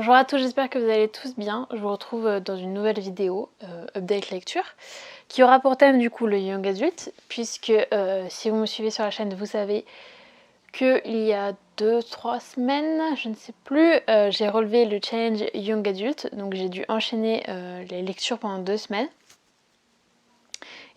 Bonjour à tous, j'espère que vous allez tous bien. Je vous retrouve dans une nouvelle vidéo, update lecture, qui aura pour thème du coup le young adult, puisque si vous me suivez sur la chaîne, vous savez qu'il y a 2-3 semaines, je ne sais plus, j'ai relevé le challenge young adult, donc j'ai dû enchaîner les lectures pendant 2 semaines.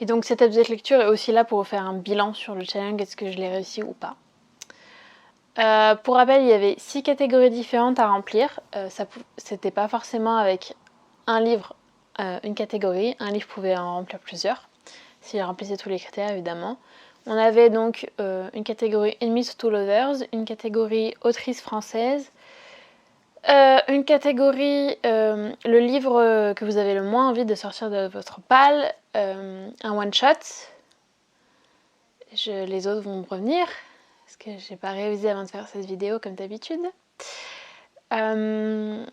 Et donc cette update lecture est aussi là pour vous faire un bilan sur le challenge, est-ce que je l'ai réussi ou pas. Pour rappel, il y avait 6 catégories différentes à remplir. C'était pas forcément avec un livre, une catégorie. Un livre pouvait en remplir plusieurs, s'il remplissait tous les critères évidemment. On avait donc une catégorie Enemies to Lovers, une catégorie autrice française, une catégorie le livre que vous avez le moins envie de sortir de votre palle, un one-shot. Les autres vont me revenir, parce que j'ai pas révisé avant de faire cette vidéo comme d'habitude. Qu'est-ce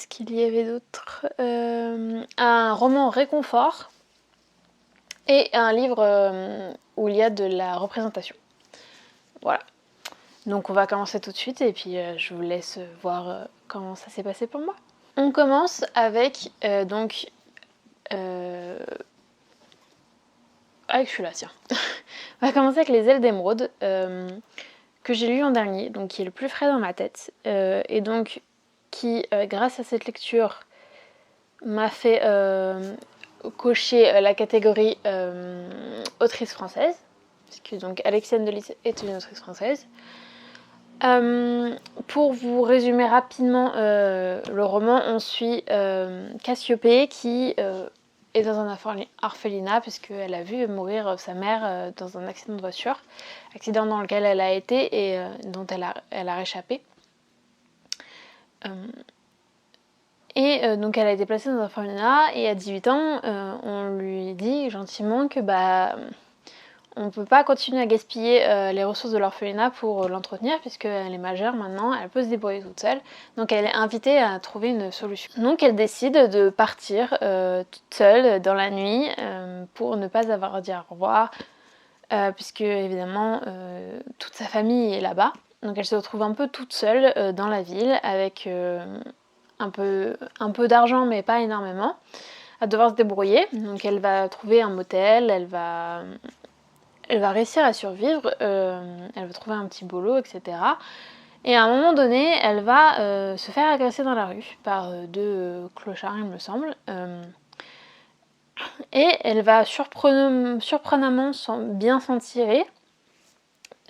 qu'il y avait d'autre, un roman réconfort et un livre où il y a de la représentation. Voilà. Donc on va commencer tout de suite et puis je vous laisse voir comment ça s'est passé pour moi. On commence avec avec celui-là, tiens. On va commencer avec Les ailes d'émeraude, que j'ai lu en dernier, donc qui est le plus frais dans ma tête, et donc qui, grâce à cette lecture, m'a fait cocher la catégorie autrice française, puisque donc Alexiane Delis est une autrice française. Pour vous résumer rapidement le roman, on suit Cassiopée qui est dans un orphelinat puisqu'elle a vu mourir sa mère dans un accident de voiture, accident dans lequel elle a été et dont elle a réchappé. Donc elle a été placée dans un orphelinat et à 18 ans, on lui dit gentiment que on ne peut pas continuer à gaspiller les ressources de l'orphelinat pour l'entretenir puisqu'elle est majeure maintenant, elle peut se débrouiller toute seule. Donc elle est invitée à trouver une solution. Donc elle décide de partir toute seule dans la nuit pour ne pas avoir à dire au revoir puisque évidemment toute sa famille est là-bas. Donc elle se retrouve un peu toute seule dans la ville avec un peu d'argent mais pas énormément, à devoir se débrouiller. Donc elle va trouver un motel, elle va réussir à survivre, elle va trouver un petit boulot, etc. Et à un moment donné, elle va se faire agresser dans la rue par deux clochards, il me semble. Et elle va surprenamment bien s'en tirer.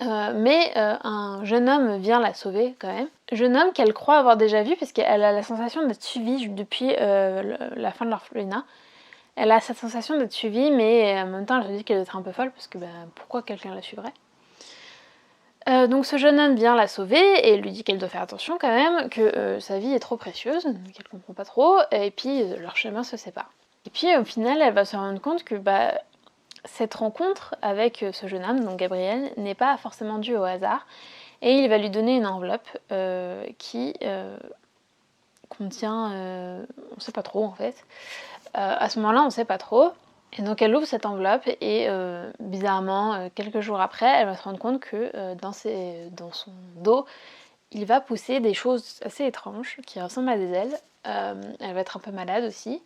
Mais un jeune homme vient la sauver quand même. Jeune homme qu'elle croit avoir déjà vu parce qu'elle a la sensation d'être suivie depuis la fin de l'orphelinat. Elle a cette sensation d'être suivie, mais en même temps elle se dit qu'elle doit être un peu folle parce que pourquoi quelqu'un la suivrait. Donc ce jeune homme vient la sauver et lui dit qu'elle doit faire attention quand même, que sa vie est trop précieuse, qu'elle comprend pas trop, et puis leur chemin se sépare. Et puis au final elle va se rendre compte que cette rencontre avec ce jeune homme, donc Gabriel, n'est pas forcément due au hasard, et il va lui donner une enveloppe qui contient, on sait pas trop en fait. À ce moment-là, on sait pas trop. Et donc elle ouvre cette enveloppe et bizarrement, quelques jours après, elle va se rendre compte que dans son dos, il va pousser des choses assez étranges qui ressemblent à des ailes. Elle va être un peu malade aussi.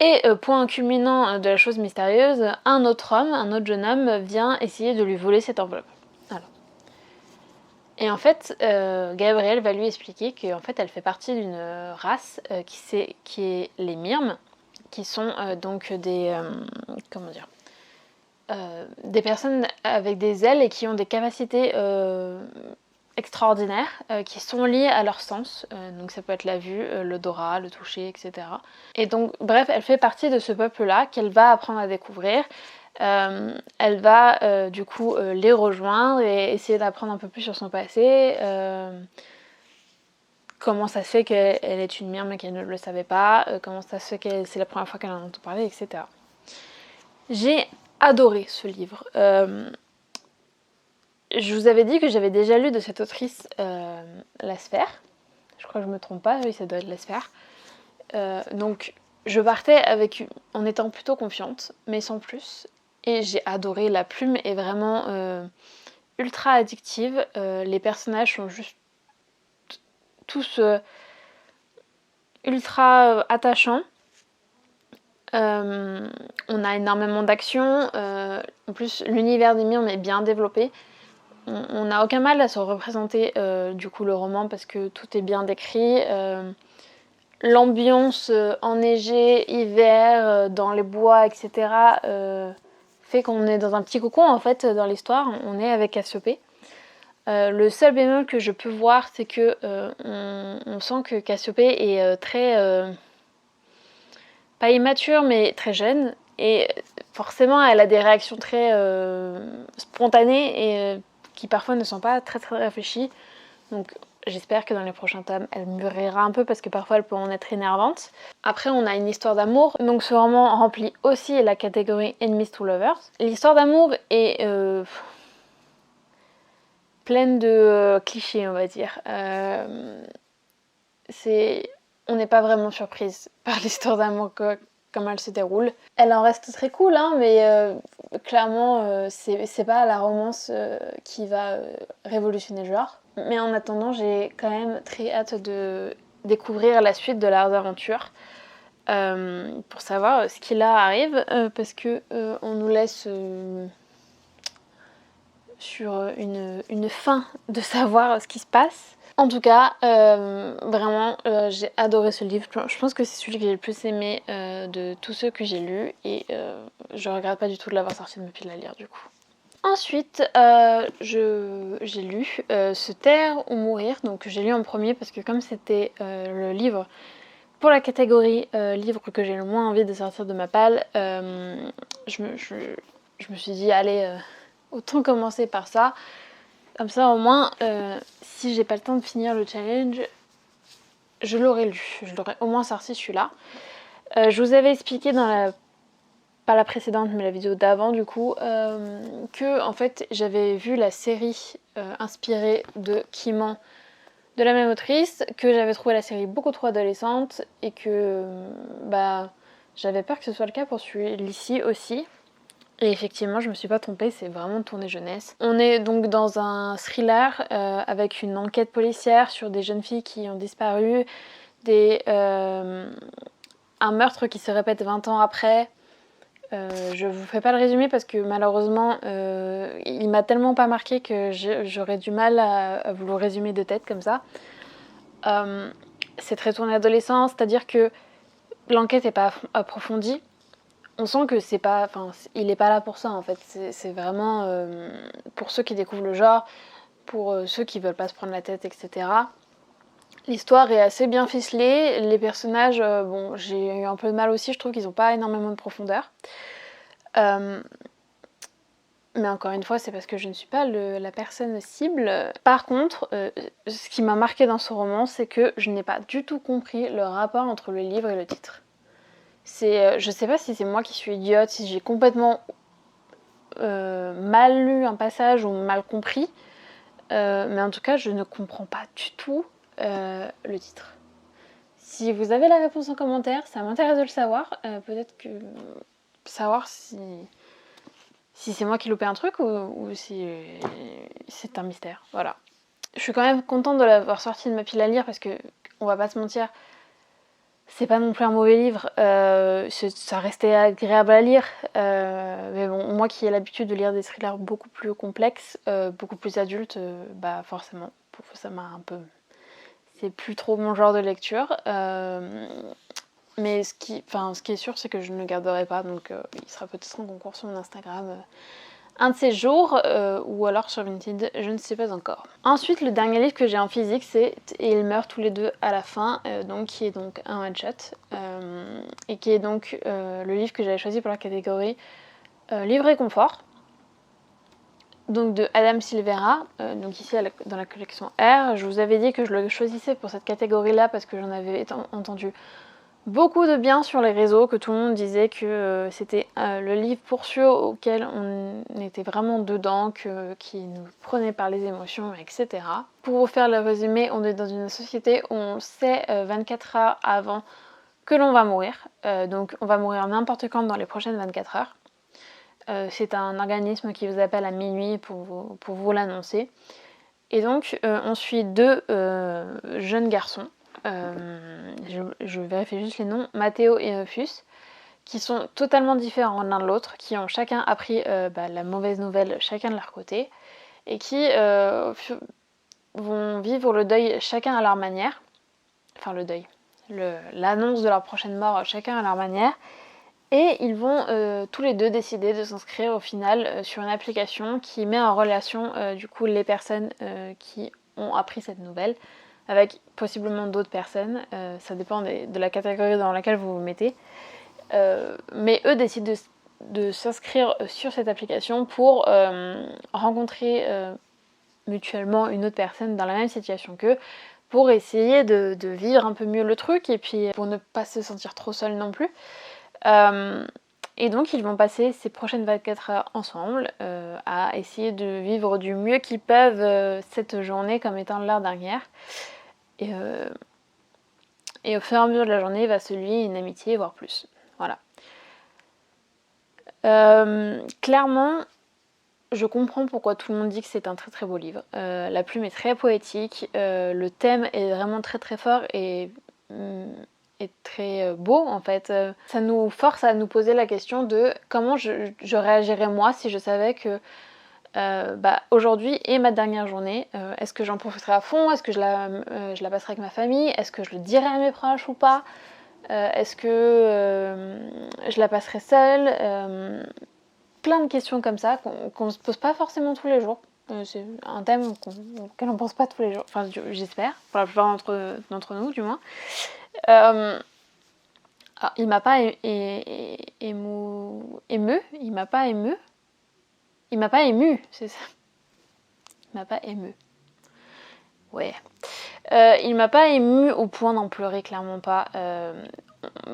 Et point culminant de la chose mystérieuse, un autre jeune homme, vient essayer de lui voler cette enveloppe. Voilà. Et en fait, Gabrielle va lui expliquer qu'en fait, elle fait partie d'une race qui est les Myrmes, qui sont donc des personnes avec des ailes et qui ont des capacités extraordinaires qui sont liées à leur sens. Donc ça peut être la vue, l'odorat, le toucher, etc. Et donc bref, elle fait partie de ce peuple-là qu'elle va apprendre à découvrir. Elle va du coup les rejoindre et essayer d'apprendre un peu plus sur son passé. Comment ça se fait qu'elle est une myrme mais qu'elle ne le savait pas, comment ça se fait que c'est la première fois qu'elle en entend parler, etc. J'ai adoré ce livre. Je vous avais dit que j'avais déjà lu de cette autrice La Sphère. Je crois que je me trompe pas, oui ça doit être La Sphère. Donc je partais en étant plutôt confiante, mais sans plus. Et j'ai adoré, la plume est vraiment ultra addictive. Les personnages sont juste tous ultra attachants. On a énormément d'actions. En plus, l'univers des Mirnes est bien développé. On n'a aucun mal à se représenter du coup le roman parce que tout est bien décrit. L'ambiance enneigée, hiver, dans les bois, etc. Fait qu'on est dans un petit cocon en fait dans l'histoire. On est avec Cassiopée. Le seul bémol que je peux voir, c'est que on sent que Cassiopée est très pas immature mais très jeune et forcément elle a des réactions très spontanées et qui parfois ne sont pas très très réfléchies. Donc j'espère que dans les prochains tomes elle mûrira un peu parce que parfois elle peut en être énervante. Après on a une histoire d'amour, donc ce roman remplit aussi la catégorie Enemies to Lovers. L'histoire d'amour est pleine de clichés on va dire. On n'est pas vraiment surprise par l'histoire d'amour comme elle se déroule. Elle en reste très cool, hein, mais clairement, c'est pas la romance qui va révolutionner le genre. Mais en attendant, j'ai quand même très hâte de découvrir la suite de leurs aventures pour savoir ce qui là arrive, parce que on nous laisse sur une fin de savoir ce qui se passe. En tout cas, vraiment, j'ai adoré ce livre. Je pense que c'est celui que j'ai le plus aimé de tous ceux que j'ai lus et je regrette pas du tout de l'avoir sorti depuis de la lire du coup. Ensuite, j'ai lu Se taire ou mourir, donc j'ai lu en premier parce que comme c'était le livre pour la catégorie livre que j'ai le moins envie de sortir de ma palle, je me suis dit allez, autant commencer par ça. Comme ça au moins, si j'ai pas le temps de finir le challenge, je l'aurais lu, je l'aurais au moins sorti celui-là. Je vous avais expliqué dans pas la précédente mais la vidéo d'avant du coup, que en fait j'avais vu la série inspirée de Kiman de la même autrice, que j'avais trouvé la série beaucoup trop adolescente et que j'avais peur que ce soit le cas pour celui-ci aussi. Et effectivement, je me suis pas trompée, c'est vraiment tourné jeunesse. On est donc dans un thriller avec une enquête policière sur des jeunes filles qui ont disparu, un meurtre qui se répète 20 ans après. Je vous fais pas le résumé parce que malheureusement, il m'a tellement pas marqué que j'aurais du mal à vous le résumer de tête comme ça. C'est très tourné adolescent, c'est-à-dire que l'enquête n'est pas approfondie. On sent que c'est pas, il est pas là pour ça en fait. C'est vraiment pour ceux qui découvrent le genre, pour ceux qui veulent pas se prendre la tête, etc. L'histoire est assez bien ficelée. Les personnages, j'ai eu un peu de mal aussi. Je trouve qu'ils n'ont pas énormément de profondeur. Mais encore une fois, c'est parce que je ne suis pas la personne cible. Par contre, ce qui m'a marqué dans ce roman, c'est que je n'ai pas du tout compris le rapport entre le livre et le titre. Je sais pas si c'est moi qui suis idiote, si j'ai complètement mal lu un passage ou mal compris, mais en tout cas je ne comprends pas du tout le titre. Si vous avez la réponse en commentaire, ça m'intéresse de le savoir, peut-être que savoir si c'est moi qui loupais un truc ou si c'est un mystère, voilà. Je suis quand même contente de l'avoir sorti de ma pile à lire parce que, on va pas se mentir, c'est pas non plus un mauvais livre, ça restait agréable à lire, mais bon, moi qui ai l'habitude de lire des thrillers beaucoup plus complexes, beaucoup plus adultes, forcément, ça m'a un peu... C'est plus trop mon genre de lecture, mais ce qui est sûr, c'est que je ne le garderai pas, donc il sera peut-être en concours sur mon Instagram un de ces jours, ou alors sur Vinted, je ne sais pas encore. Ensuite, le dernier livre que j'ai en physique, c'est Et ils meurent tous les deux à la fin, qui est donc un one-shot, et qui est donc le livre que j'avais choisi pour la catégorie livre et confort, donc de Adam Silvera, donc ici dans la collection R. Je vous avais dit que je le choisissais pour cette catégorie-là parce que j'en avais entendu beaucoup de bien sur les réseaux, que tout le monde disait que c'était le livre pour ceux auquel on était vraiment dedans, qui nous prenait par les émotions, etc. Pour vous faire le résumé, on est dans une société où on sait 24 heures avant que l'on va mourir, donc on va mourir n'importe quand dans les prochaines 24 heures. C'est un organisme qui vous appelle à minuit pour vous l'annoncer. Et donc on suit deux jeunes garçons, je vérifie juste les noms, Matteo et Rufus, qui sont totalement différents l'un de l'autre, qui ont chacun appris la mauvaise nouvelle chacun de leur côté, et qui vont vivre le deuil chacun à leur manière, enfin le deuil, l'annonce de leur prochaine mort chacun à leur manière, et ils vont tous les deux décider de s'inscrire au final sur une application qui met en relation du coup les personnes qui ont appris cette nouvelle avec possiblement d'autres personnes, ça dépend de la catégorie dans laquelle vous vous mettez, mais eux décident de s'inscrire sur cette application pour rencontrer mutuellement une autre personne dans la même situation qu'eux, pour essayer de vivre un peu mieux le truc et puis pour ne pas se sentir trop seul non plus. Et donc ils vont passer ces prochaines 24 heures ensemble à essayer de vivre du mieux qu'ils peuvent cette journée comme étant leur dernière. Et au fur et à mesure de la journée va se lier une amitié, voire plus. Voilà. Clairement, je comprends pourquoi tout le monde dit que c'est un très très beau livre. La plume est très poétique, le thème est vraiment très très fort et très beau en fait. Ça nous force à nous poser la question de comment je réagirais moi si je savais que aujourd'hui est ma dernière journée. Est-ce que j'en profiterai à fond? Est-ce que je la passerai avec ma famille? Est-ce que je le dirai à mes proches ou pas? Est-ce que je la passerai seule? Plein de questions comme ça qu'on ne se pose pas forcément tous les jours. C'est un thème auquel on ne pense pas tous les jours. Enfin, j'espère, pour la plupart d'entre nous du moins. Alors, il m'a pas il m'a pas ému, c'est ça. Il m'a pas ému. Ouais. Il m'a pas ému au point d'en pleurer, clairement pas.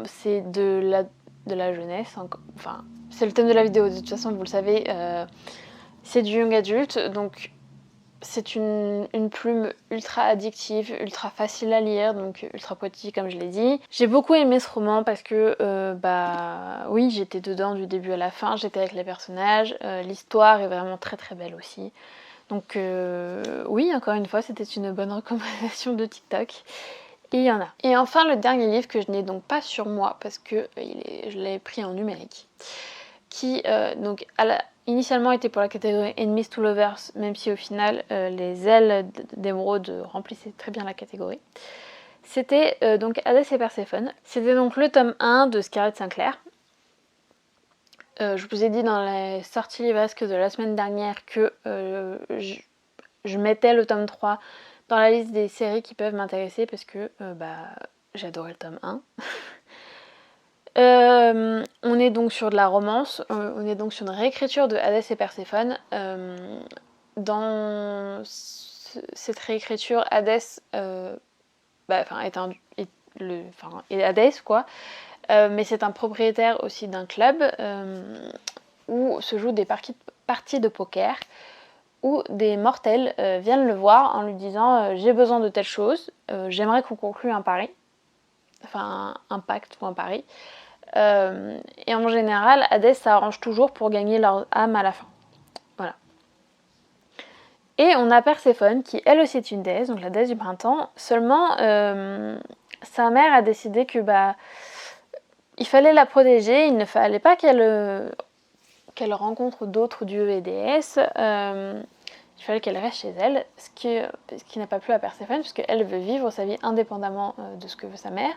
C'est de la jeunesse, enfin, c'est le thème de la vidéo, de toute façon, vous le savez. C'est du young adulte, donc c'est une plume ultra addictive, ultra facile à lire, donc ultra poétique comme je l'ai dit. J'ai beaucoup aimé ce roman parce que, oui, j'étais dedans du début à la fin, j'étais avec les personnages, l'histoire est vraiment très très belle aussi. Donc oui, encore une fois, c'était une bonne recommandation de TikTok. Et il y en a. Et enfin, le dernier livre que je n'ai donc pas sur moi parce que je l'ai pris en numérique, qui donc initialement était pour la catégorie Enemies to Lovers, même si au final les ailes d'émeraude remplissaient très bien la catégorie. C'était donc Hadès et Perséphone. C'était donc le tome 1 de Scarlett Sinclair. Je vous ai dit dans les sorties livresques de la semaine dernière que je mettais le tome 3 dans la liste des séries qui peuvent m'intéresser parce que j'ai adoré le tome 1. On est donc sur de la romance, on est donc sur une réécriture de Hadès et Perséphone. Dans cette réécriture, Hadès est Hadès quoi, mais c'est un propriétaire aussi d'un club où se jouent des parties de poker, où des mortels viennent le voir en lui disant j'ai besoin de telle chose, j'aimerais qu'on conclue un pari, enfin un pacte ou un pari. Et en général, Hadès s'arrange toujours pour gagner leur âme à la fin. Voilà. Et on a Perséphone, qui elle aussi est une déesse, donc la déesse du printemps. Seulement, sa mère a décidé que il fallait la protéger, il ne fallait pas qu'elle rencontre d'autres dieux et déesses. Il fallait qu'elle reste chez elle, ce qui n'a pas plu à Perséphone, puisqu'elle veut vivre sa vie indépendamment de ce que veut sa mère.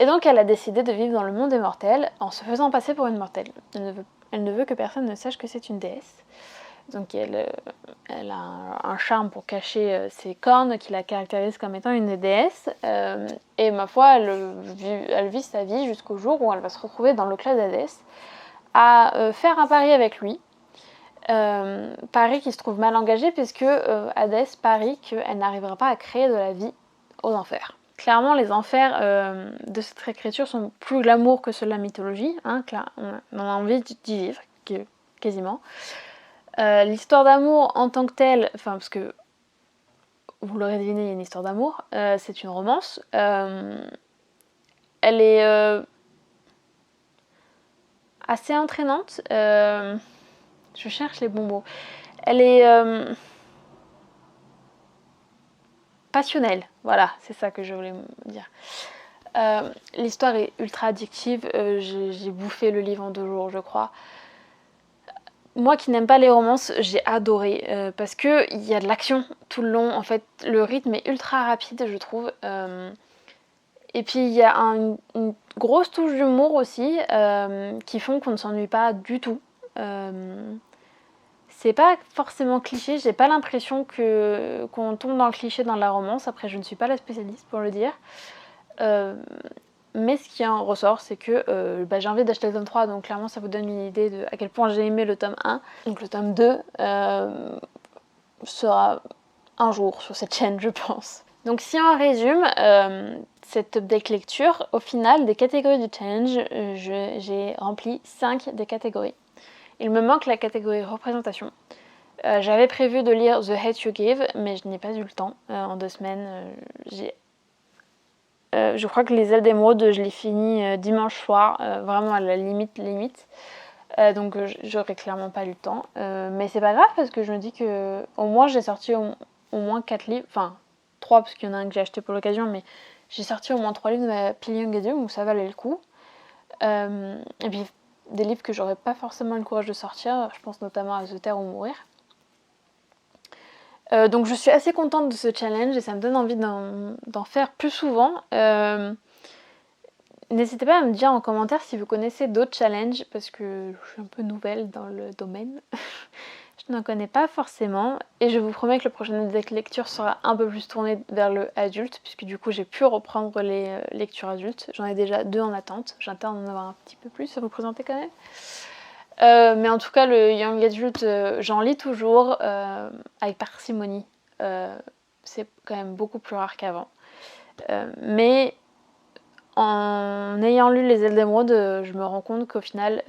Et donc elle a décidé de vivre dans le monde des mortels en se faisant passer pour une mortelle. Elle ne veut que personne ne sache que c'est une déesse. Donc elle a un charme pour cacher ses cornes qui la caractérisent comme étant une déesse. Et ma foi, elle vit sa vie jusqu'au jour où elle va se retrouver dans le clan d'Hadès à faire un pari avec lui. Pari qui se trouve mal engagé puisque Hadès parie qu'elle n'arrivera pas à créer de la vie aux enfers. Clairement, les enfers de cette réécriture sont plus glamour que ceux de la mythologie. Hein, on a envie d'y vivre, quasiment. L'histoire d'amour en tant que telle, parce que vous l'aurez deviné, il y a une histoire d'amour, c'est une romance. Elle est assez entraînante. Je cherche les bons mots. Elle est passionnelle. Voilà, c'est ça que je voulais dire. L'histoire est ultra addictive. J'ai bouffé le livre en 2 jours, je crois. Moi qui n'aime pas les romances, j'ai adoré parce que il y a de l'action tout le long. En fait, le rythme est ultra rapide, je trouve. Et puis il y a une grosse touche d'humour aussi qui font qu'on ne s'ennuie pas du tout. C'est pas forcément cliché, j'ai pas l'impression qu'on tombe dans le cliché dans la romance. Après, je ne suis pas la spécialiste pour le dire. Mais ce qui en ressort, c'est que j'ai envie d'acheter le tome 3, donc clairement ça vous donne une idée de à quel point j'ai aimé le tome 1. Donc le tome 2 sera un jour sur cette chaîne, je pense. Donc si on résume cette update lecture, au final des catégories du challenge, j'ai rempli 5 des catégories. Il me manque la catégorie représentation. J'avais prévu de lire The Hate You Give, mais je n'ai pas eu le temps. En 2 semaines, je crois que Les Ailes d'Émeraude, je l'ai fini dimanche soir, vraiment à la limite. Donc j'aurais clairement pas eu le temps. Mais c'est pas grave parce que je me dis que au moins j'ai sorti au moins 4 livres, enfin 3 parce qu'il y en a un que j'ai acheté pour l'occasion, mais j'ai sorti au moins 3 livres de ma pile Young Adult, donc ça valait le coup. Et puis des livres que j'aurais pas forcément le courage de sortir, je pense notamment à The Taire ou Mourir. Donc je suis assez contente de ce challenge et ça me donne envie d'en faire plus souvent. N'hésitez pas à me dire en commentaire si vous connaissez d'autres challenges parce que je suis un peu nouvelle dans le domaine. Je n'en connais pas forcément et je vous promets que le prochain update lecture sera un peu plus tourné vers le adulte puisque du coup j'ai pu reprendre les lectures adultes. J'en ai déjà 2 en attente, j'attends d'en avoir un petit peu plus à vous présenter quand même. Mais en tout cas le Young Adult j'en lis toujours avec parcimonie. C'est quand même beaucoup plus rare qu'avant. Mais en ayant lu Les Ailes d'Émeraude, je me rends compte qu'au final,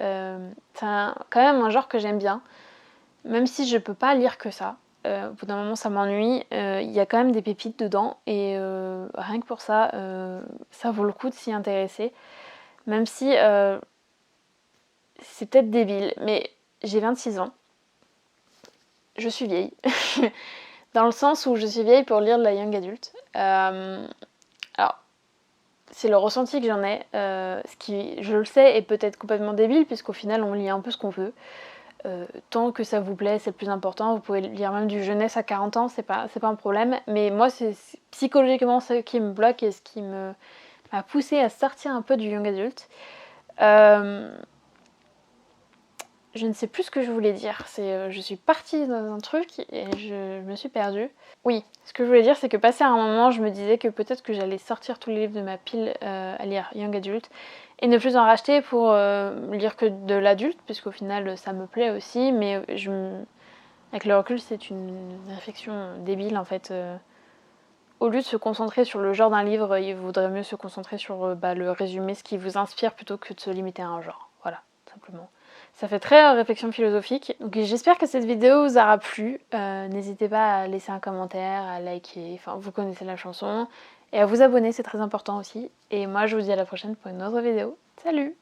c'est quand même un genre que j'aime bien. Même si je peux pas lire que ça. Au bout d'un moment, ça m'ennuie. Il y a quand même des pépites dedans. Et rien que pour ça, ça vaut le coup de s'y intéresser. Même si c'est peut-être débile, mais j'ai 26 ans. Je suis vieille. Dans le sens où je suis vieille pour lire de la young adulte. Alors, c'est le ressenti que j'en ai, ce qui, je le sais, est peut-être complètement débile, puisqu'au final, on lit un peu ce qu'on veut. Tant que ça vous plaît, c'est le plus important. Vous pouvez lire même du jeunesse à 40 ans, c'est pas un problème. Mais moi, c'est psychologiquement ce qui me bloque et ce qui m'a poussé à sortir un peu du young adulte. Je ne sais plus ce que je voulais dire. Je suis partie dans un truc et je me suis perdue. Oui, ce que je voulais dire, c'est que passé à un moment, je me disais que peut-être que j'allais sortir tous les livres de ma pile à lire young adulte et ne plus en racheter pour lire que de l'adulte, puisqu'au final, ça me plaît aussi. Mais avec le recul, c'est une réflexion débile en fait. Au lieu de se concentrer sur le genre d'un livre, il vaudrait mieux se concentrer sur le résumé, ce qui vous inspire, plutôt que de se limiter à un genre. Voilà, simplement. Ça fait très réflexion philosophique. Donc j'espère que cette vidéo vous aura plu. N'hésitez pas à laisser un commentaire, à liker, enfin vous connaissez la chanson. Et à vous abonner, c'est très important aussi. Et moi je vous dis à la prochaine pour une autre vidéo. Salut!